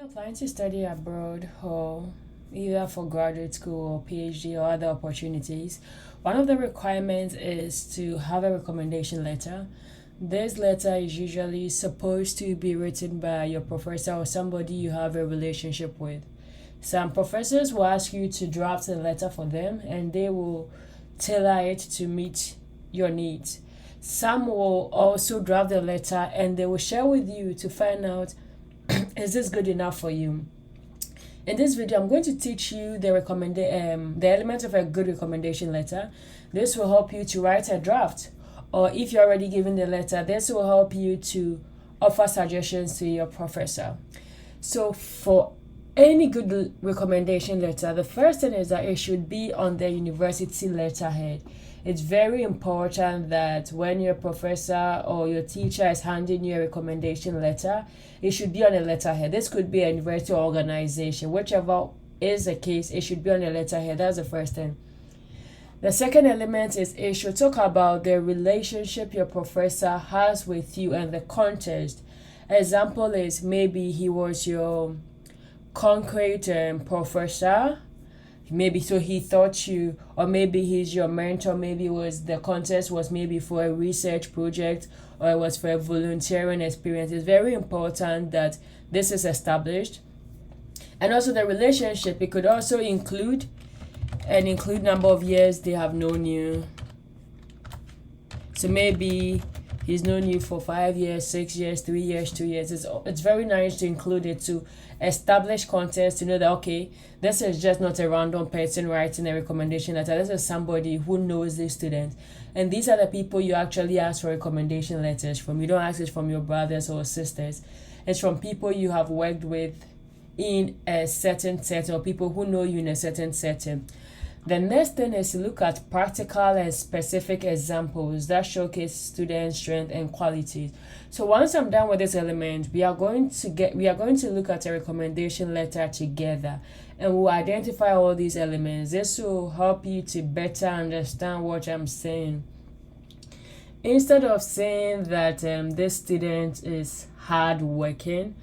Applying to study abroad or either for graduate school or PhD or other opportunities, one of the requirements is to have a recommendation letter. This letter is usually supposed to be written by your professor or somebody you have a relationship with. Some professors will ask you to draft a letter for them and they will tailor it to meet your needs. Some will also draft the letter and they will share with you to find out is this good enough for you. In this video, I'm going to teach you the elements of a good recommendation letter. This will help you to write a draft, or if you're already given the letter, this will help you to offer suggestions to your professor. So for any good recommendation letter, the first thing is that it should be on the university letterhead. It's very important that when your professor or your teacher is handing you a recommendation letter, it should be on a letterhead. This could be a university organization. Whichever is the case, it should be on a letterhead. That's the first thing. The second element is it should talk about the relationship your professor has with you and the context. Example is maybe he was your concrete professor, maybe so he taught you, or maybe he's your mentor, maybe the contest was maybe for a research project or it was for a volunteering experience. It's very important that this is established. And also the relationship, it could also include number of years they have known you. So maybe he's known you for 5 years, 6 years, 3 years, 2 years. It's very nice to include it to establish context, to know that, okay, this is just not a random person writing a recommendation letter. This is somebody who knows this student. And these are the people you actually ask for recommendation letters from. You don't ask it from your brothers or sisters. It's from people you have worked with in a certain setting, or people who know you in a certain setting. The next thing is to look at practical and specific examples that showcase student strength and qualities. So once I'm done with this element, we are going to look at a recommendation letter together, and we'll identify all these elements. This will help you to better understand what I'm saying. Instead of saying that this student is hardworking,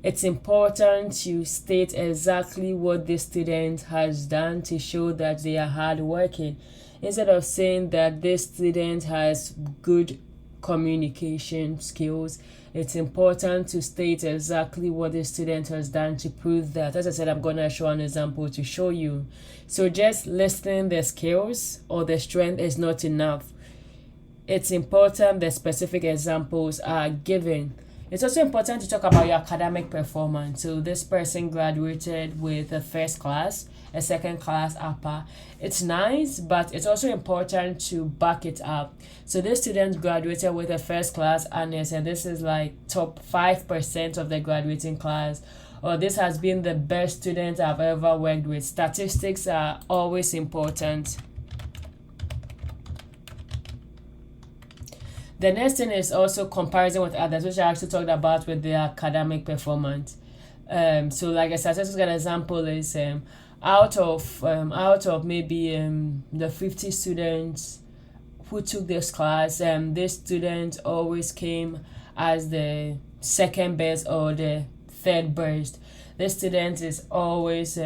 it's important to state exactly what the student has done to show that they are hardworking. Instead of saying that this student has good communication skills, it's important to state exactly what the student has done to prove that. As I said, I'm going to show an example to show you. So just listing the skills or the strength is not enough. It's important the specific examples are given. It's also important to talk about your academic performance. So this person graduated with a first class, a second class upper. It's nice, but it's also important to back it up. So this student graduated with a first class honors, and this is like top 5% of the graduating class. Or this has been the best student I've ever worked with. Statistics are always important. The next thing is also comparison with others, which I actually talked about with the academic performance. So like a statistical example is out of maybe the 50 students who took this class, this student always came as the second best or the third best. This student is always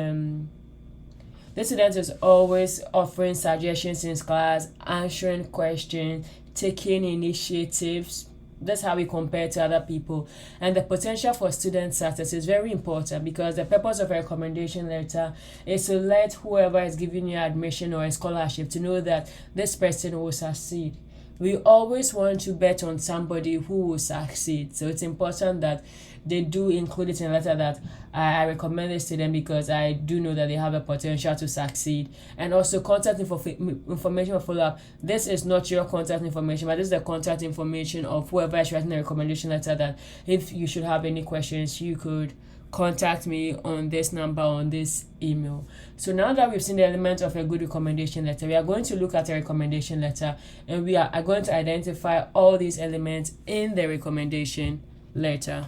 offering suggestions in class, answering questions, taking initiatives. That's how we compare to other people. And the potential for student success is very important, because the purpose of a recommendation letter is to let whoever is giving you admission or a scholarship to know that this person will succeed. We always want to bet on somebody who will succeed. So it's important that they do include it in a letter that I recommend this to them because I do know that they have a potential to succeed. And also contact information for follow-up. This is not your contact information, but this is the contact information of whoever is writing a recommendation letter, that if you should have any questions, you could contact me on this number, on this email. So now that we've seen the element of a good recommendation letter, we are going to look at a recommendation letter, and we are going to identify all these elements in the recommendation letter.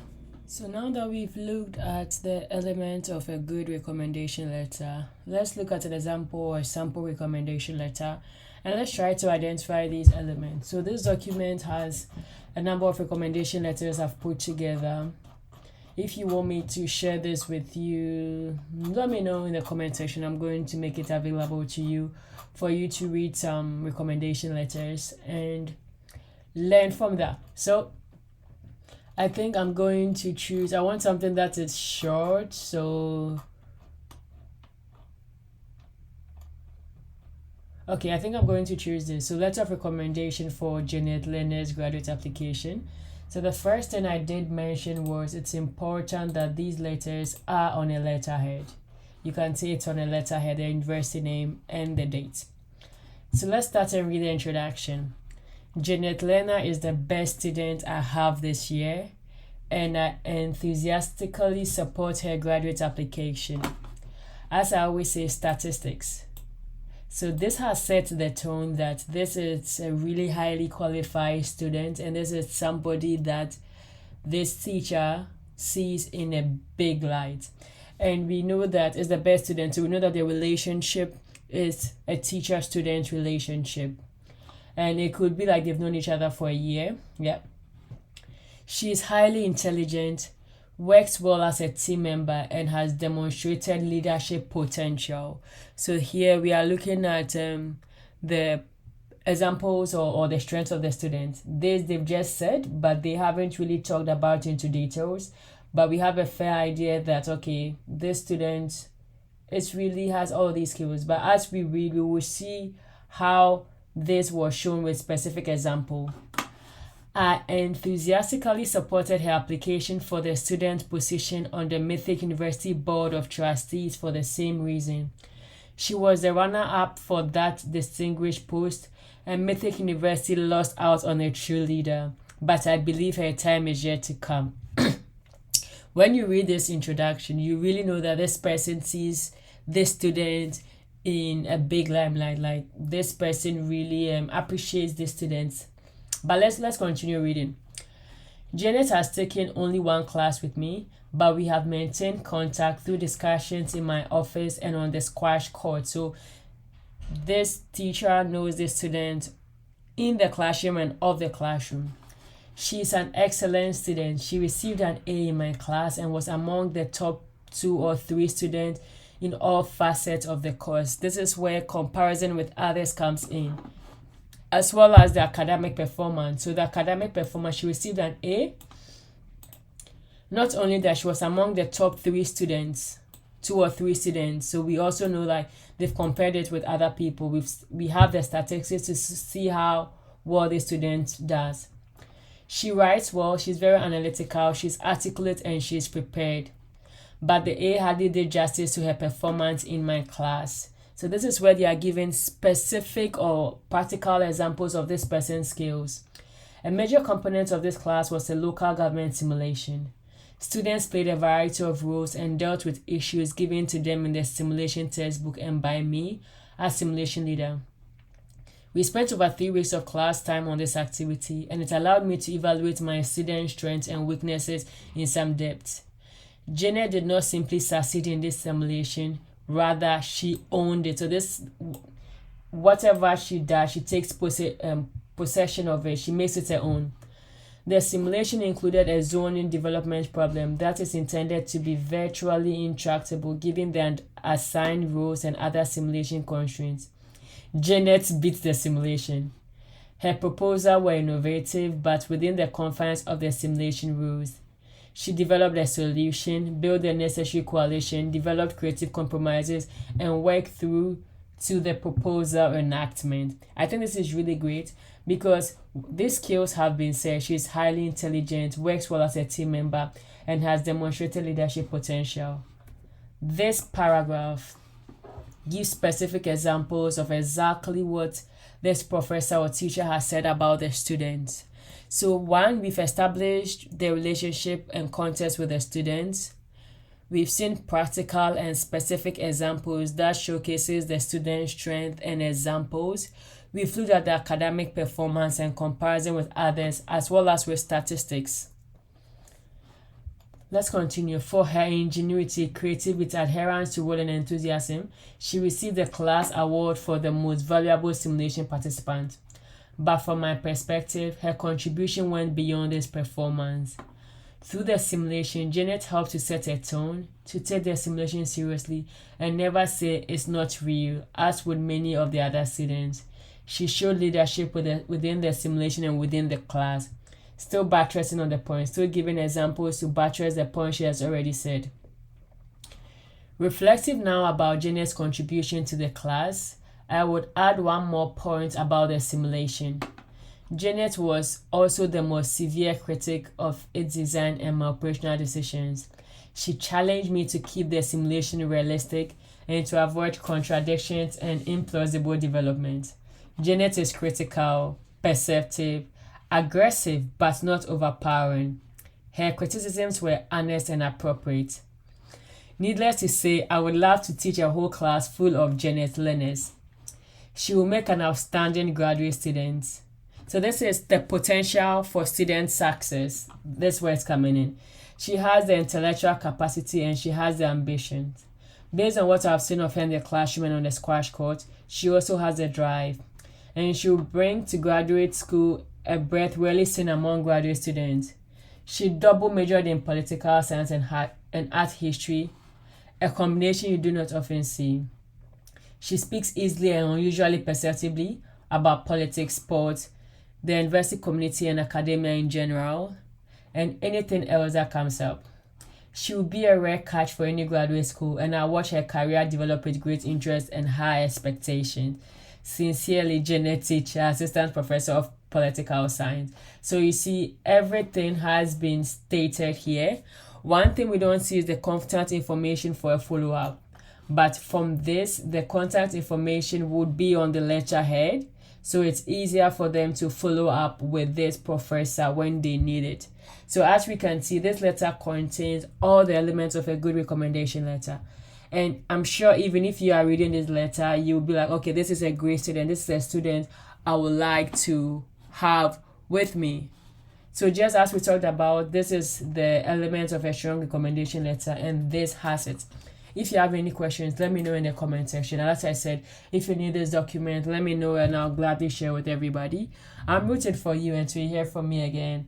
So now that we've looked at the element of a good recommendation letter, let's look at an example or sample recommendation letter, and let's try to identify these elements. So this document has a number of recommendation letters I've put together. If you want me to share this with you, let me know in the comment section. I'm going to make it available to you for you to read some recommendation letters and learn from that. So I think I'm going to choose, I want something that is short, so okay, I think I'm going to choose this. So letter of recommendation for Janet Lerner's graduate application. So the first thing I did mention was it's important that these letters are on a letterhead. You can see it's on a letterhead, the university name and the date. So let's start and read the introduction. Janet Lerner is the best student I have this year, and I enthusiastically support her graduate application. As I always say, statistics. So this has set the tone that this is a really highly qualified student, and this is somebody that this teacher sees in a big light. And we know that it's the best student, so we know that the relationship is a teacher-student relationship. And it could be like they've known each other for a year. Yeah. She's highly intelligent, works well as a team member, and has demonstrated leadership potential. So here we are looking at the examples or the strengths of the student. This they've just said, but they haven't really talked about into details. But we have a fair idea that, okay, this student really has all these skills. But as we read, we will see how this was shown with specific example. I enthusiastically supported her application for the student position on the Mythic University Board of Trustees for the same reason. She was the runner-up for that distinguished post, and Mythic University lost out on a true leader, but I believe her time is yet to come. When you read this introduction, you really know that this person sees this student in a big limelight. Like, this person really appreciates this student. But let's continue reading. Janet has taken only one class with me, but we have maintained contact through discussions in my office and on the squash court. So this teacher knows this student in the classroom and off the classroom. She's an excellent student. She received an A in my class and was among the top 2 or 3 students in all facets of the course. This is where comparison with others comes in, as well as the academic performance. So the academic performance, she received an A. Not only that, she was among the top 3 students, 2 or 3 students. So we also know that they've compared it with other people. We have the statistics to see how well the student does. She writes well, she's very analytical, she's articulate, and she's prepared. But the A hardly did justice to her performance in my class. So this is where they are given specific or practical examples of this person's skills. A major component of this class was a local government simulation. Students played a variety of roles and dealt with issues given to them in the simulation textbook and by me as simulation leader. We spent over 3 weeks of class time on this activity, and it allowed me to evaluate my students' strengths and weaknesses in some depth. Janet did not simply succeed in this simulation, rather she owned it. So this, whatever she does, she takes possession of it. She makes it her own. The simulation included a zoning development problem that is intended to be virtually intractable given the assigned roles and other simulation constraints. Janet beat the simulation. Her proposals were innovative but within the confines of the simulation rules. She developed a solution, built the necessary coalition, developed creative compromises, and worked through to the proposal enactment. I think this is really great because these skills have been said. She's highly intelligent, works well as a team member, and has demonstrated leadership potential. This paragraph gives specific examples of exactly what this professor or teacher has said about the students. So 1, we've established the relationship and context with the students. We've seen practical and specific examples that showcases the student's strength and examples. We've looked at the academic performance and comparison with others, as well as with statistics. Let's continue. For her ingenuity, creativity, adherence to role, and enthusiasm, she received the class award for the most valuable simulation participant. But from my perspective, her contribution went beyond this performance. Through the simulation, Janet helped to set a tone, to take the simulation seriously, and never say it's not real, as would many of the other students. She showed leadership within the simulation and within the class, still buttressing on the point, still giving examples to buttress the point she has already said. Reflective now about Janet's contribution to the class, I would add one more point about the simulation. Janet was also the most severe critic of its design and my operational decisions. She challenged me to keep the simulation realistic and to avoid contradictions and implausible development. Janet is critical, perceptive, aggressive, but not overpowering. Her criticisms were honest and appropriate. Needless to say, I would love to teach a whole class full of Janet learners. She will make an outstanding graduate student. So this is the potential for student success. That's where it's coming in. She has the intellectual capacity and she has the ambition. Based on what I've seen of her in the classroom and on the squash court, she also has the drive. And she will bring to graduate school a breadth rarely seen among graduate students. She double majored in political science and art history, a combination you do not often see. She speaks easily and unusually perceptively about politics, sports, the university community and academia in general, and anything else that comes up. She will be a rare catch for any graduate school, and I watch her career develop with great interest and high expectations. Sincerely, Janet Teacher, Assistant Professor of Political Science. So you see, everything has been stated here. One thing we don't see is the contact information for a follow-up. But from this, the contact information would be on the letterhead. So it's easier for them to follow up with this professor when they need it. So as we can see, this letter contains all the elements of a good recommendation letter. And I'm sure even if you are reading this letter, you'll be like, okay, this is a great student. This is a student I would like to have with me. So just as we talked about, this is the elements of a strong recommendation letter, and this has it. If you have any questions, let me know in the comment section. And as I said, if you need this document, let me know and I'll gladly share with everybody. I'm rooting for you, and to hear from me again.